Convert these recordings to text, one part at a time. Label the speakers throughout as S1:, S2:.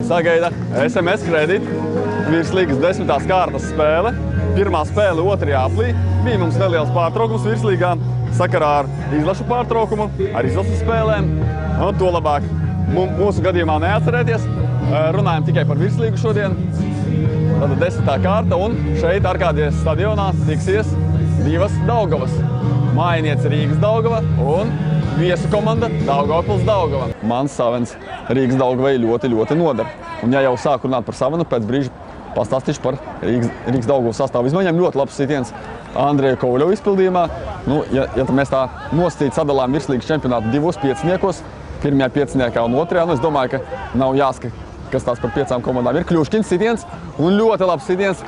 S1: Sagaida SMS kredīti, virslīgas 10. kārtas spēle. Pirmā spēle 2. aplī. Bija mums neliels pārtraukums virslīgā sakarā ar izlašu pārtraukumu, ar izlases spēlēm. Un to labāk mūsu gadījumā neatcerēties. Runājam tikai par virslīgu šodien. Tātad 10. kārta un šeit Arkādijas stadionā tiksies divas Daugavas. Mājiniece Rīgas Daugava un viesu komanda Daugavpils Daugava. Mans Savens Rīgas Daugavai ļoti noder. Un ja jau sāku runāt par Savenu, pēc brīža pastāstīšu par Rīgas Daugavas sastāvu izmaiņām. Ļoti labs sitiens Andreja Kovaļova izpildījumā. Nu, ja mēs tā nosacīt sadalām virslīgas čempionātu divos pieciniekos, pirmajā pieciniekā un otrajā, nu es domāju, ka nav jāsaka, kas tās par 5 komandām ir. Kļuškins sitiens un ļoti labs sitiens.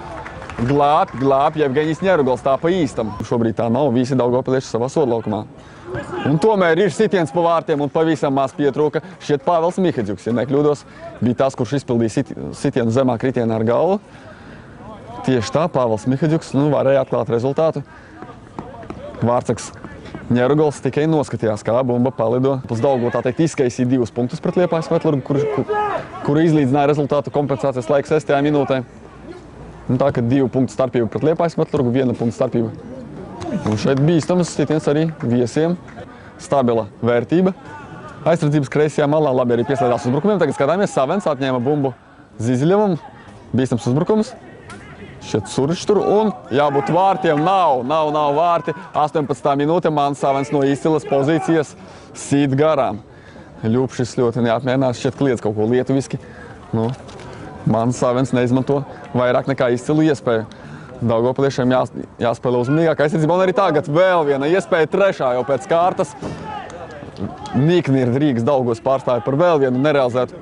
S1: Glāb Jevgeņijs Ņerugals tā pa īstam. Šobrīd tā nav, visi daugavpilieši savā sodlaukumā. Un tomēr ir sitiens pa vārtiem un pavisam maz pietrūka. Šķiet Pāvels Mihedžuks, ja nekļūdos, bija tas, kurš izpildīja sitienu zemā kritienā ar galvu. Tieši tā, Pāvels Mihedžuks varēja atklāt rezultātu. Vārtsaks Ņerugals tikai noskatījās, kā bumba palido. Pils Daugava, tā teikt, izskaisīja 2 punktus pret Liepājas Metlurgu, kuru izlīdzināja rezultātu kompensācijas laika 6. minūtē. Un tā, ka 2 punktu starpība pret Liepājas Metlurgu, 1 punktu starpība. Un šeit bīstams sitiens arī viesiem. Stabila vērtība. Aizsardzības kreisajā malā labi arī pieslēdās uzbrukumiem. Tagad skatāmies, Savens atņēma bumbu Ziziļevam. Bīstams uzbrukums. Šeit Suričs tur un jābūt vārtiem. Nav vārti. 18. minūte Mans Savens no izcilas pozīcijas sīt garām. Ļupšis ļoti neapmierinās. Šķiet kliedz kaut ko lietuviski. Mans Savens neizmanto vairāk nekā izcilu iespēju. Daugavpiliešiem jāspēlē uzmanīgāk aizsardzībā. Un arī tagad vēl viena iespēja, 3. jau pēc kārtas. Nikni ir Rīgas Daugavas pārstāvi par vēl vienu nerealizētu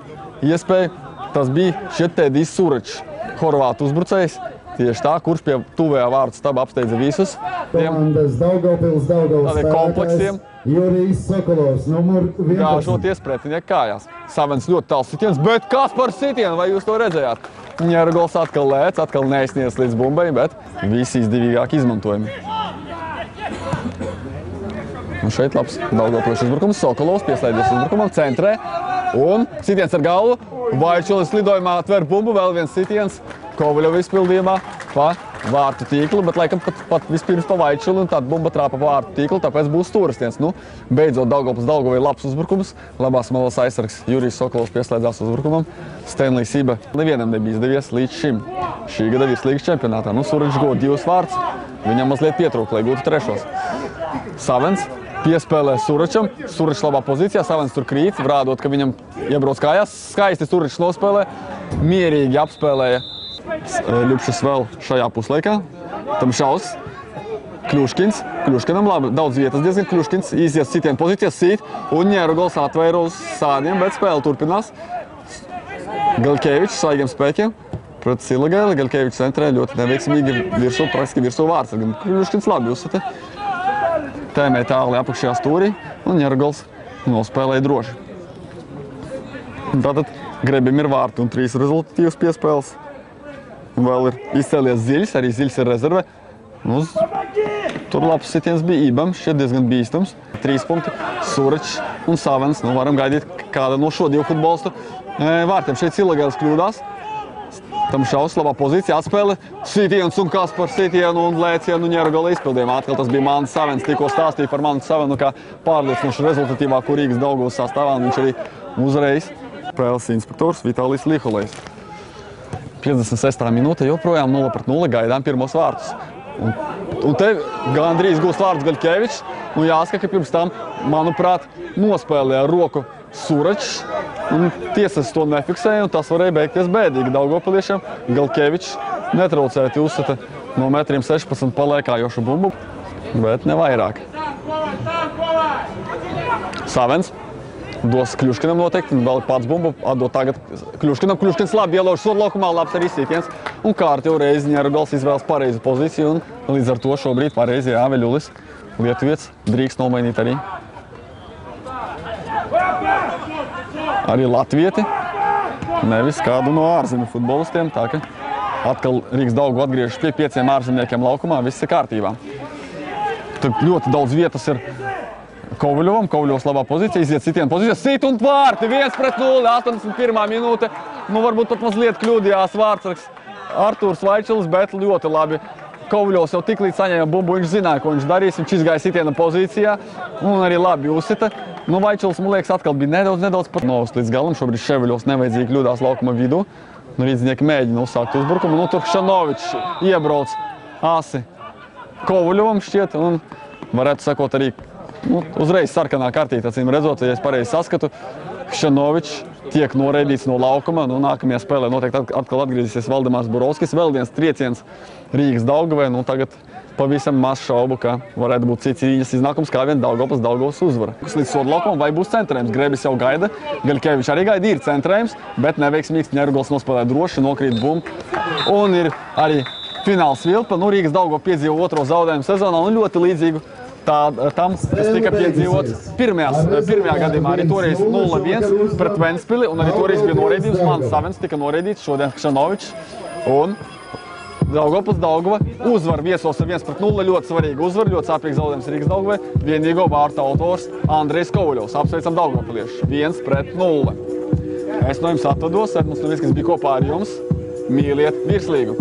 S1: iespēju. Tas bija šķiet Tedijs Suričs, horvātu uzbrucējs. Tieši tā, kurš pie tuvējā vārtu staba apsteidza visus. Tādiem kompleksiem.
S2: Jurijs Sokolovs, numur 11.
S1: Gāžoties pretinieku kājās. Savens ļoti tāls sitiens, bet kas par sitienu, vai jūs to redzējāt? Ņerugals atkal lēc, atkal neizsniedz līdz bumbai, bet visi izdevīgāk izmantojumi. Un šeit labs Daugavpiliešu uzbrukums. Sokolovs pieslēdzies uzbrukumam centrē. Un sitiens ar galvu. Vaičulis lidojumā atver bumbu, vēl viens sitiens Kovaļova izpildījumā pa vārtu tīklu, bet laikam pat vispirms pa Vaičuli un tad bumba trāpa pa vārtu tīklu, tāpēc būs stūristiens. Beidzot Daugavpils Daugava ir labs uzbrukums. Labās malas aizsargs Jurijs Sokolovs pieslēdzās uzbrukumam. Stenlijs Iba nevienam nebija izdevies līdz šim. Šī gada virslīgas čempionātā. Suričs guva 2 vārtus, viņam mazliet pietrūka, lai gūtu 3. Savens piespēlē Suričam. Suričs labā pozīcijā, Savens tur krīt, rādot, ka viņam iebrauc kājās. Skaisti Suričs nospēlē, mierīgi apspēlēja Ļupšis vēl šajā puslaikā. Tam šaus Kļuškins. Kļuškinam labi, daudz vietas diezgan. Kļuškins izies sitienu pozīcijas, sīt un Ņerugals atvēra uz sādiem, bet spēle turpinās. Gaļkevičs svaigiem spēkiem pret Silagaili. Gaļkevičs centrē ļoti neveiksmīgi praktiski virsū vārtsargam. Kļuškins labi uzsita. Tēmē tāli apakšajā stūrī un Ņerugals nospēlēja droši. Tātad Grebim ir vārti un 3 rezultatīvas piespēles. Vēl ir izcēlies Ziļs, arī Ziļs ir rezerve. Tur labs sitiens bija Ibam, šķiet diezgan bīstams. 3 punkti, Suričs un Savens. Varam gaidīt kāda no šo 2 futbolistu vārtiem. Šeit Silagailis kļūdās. Tam šaus labā pozīcija, atspēle. Sitiens un kas par sitienu un lēcienu Ņerugala izpildījumā. Atkal tas bija Mans Savens, tikko stāstīja par Manu Savenu kā pārliecinošu rezultatīvāko Rīgas Daugavas sastāvā. Viņš arī uzreiz spēles inspektors Vitālijs Liholejs. 56. minūte, joprojām 0-0, gaidām pirmos vārtus. Un te gandrīz gūst vārtus Gaļkevičs. Jāsaka, ka pirms tam, manuprāt, nospēlēja ar roku Suričs. Tiesas to nefiksēja, un tas varēja beigties bēdīgi Daugavpiliešiem. Gaļkevičs netraucēti uzsita no 1,16 m paliekājošu bumbu, bet ne vairāk. Savens dos Kļuškinam noteikti, vēl pats bumbu atdot tagad Kļuškinam. Kļuškins labi ielauž sodlaukumā, labs arī sitiens. Un kārtjau reizi Ņerugals izvēlas pareizu pozīciju, un līdz ar to šobrīd pareizi Veļulis, lietuvietis, drīkst nomainīt arī latvieti, nevis kādu no ārzemju futbolistiem. Tā ka atkal Rīgas Daugava atgriežas pie 5 ārzemniekiem laukumā, viss ir kārtībā. Tur ļoti daudz vietas ir Kovaļovam. Kovaļovs labā pozīcija, iziet sitienu pozīcijā. Sit un vārti, 1-0, 81. minūte. Nu, varbūt pat mazliet kļūdījās vārtsargs Artūrs Vaičils, bet ļoti labi. Kovaļovs jau tik līdz saņēma bumbu, viņš zināja, ko viņš darīs. Viņš izgāja sitiena pozīcijā un arī labi uzsita. Nu, Vaičils, man liekas, atkal bija nedaudz pat novest līdz galam. Šobrīd Ševeļovs nevajadzīgi kļūdās laukuma vidū. Nu, rīdznieki mēģina uzsākt uzbrukumu. Nu, tur Šanovičs iebrauc asi Kovaļovam šķiet un varētu sakot arī uzreiz sarkanā kartīte, acīm redzot, ja es pareizi saskatu. Šanovičs tiek noraidīts no laukuma. Nu, nākamajā spēlē noteikti atkal atgriezīsies Valdemārs Burovskis. Vēl viens trieciens Rīgas Daugavai. Nu, tagad pavisam maz šaubu, ka varētu būt cits īņas iznākums, kā vien Daugavas uzvara. Līdz sodu laukumam vai būs centrējums? Grebis jau gaida. Gaļkevičs arī gaida, ir centrējums, bet neveiksmīgs. Ņergals nospēlē droši, nokrīt bumbu. Un ir arī fināls vilpa. Nu, Rīgas Daugava piedzīvo otro zaudējumu sezonā un ļoti līdzīgu tam, kas tika piedzīvots pirmajā gadījumā. Arī toreiz 0-1 pret Ventspili, un arī toreiz bija noraidījums. Mans Savens tika noraidīts, šodien Šanovičs. Un Daugava uzvar viesos ar 1-0, ļoti svarīga uzvara, ļoti sāpīgs zaudējums Rīgas Daugavai. Vienīgo vārtu autors Andrejs Kovaļovs. Apsveicam daugavpilieši 1-0. Es no jums atvados, Edmunds Novickis bija kopā ar jums. Mīliet virslīgu!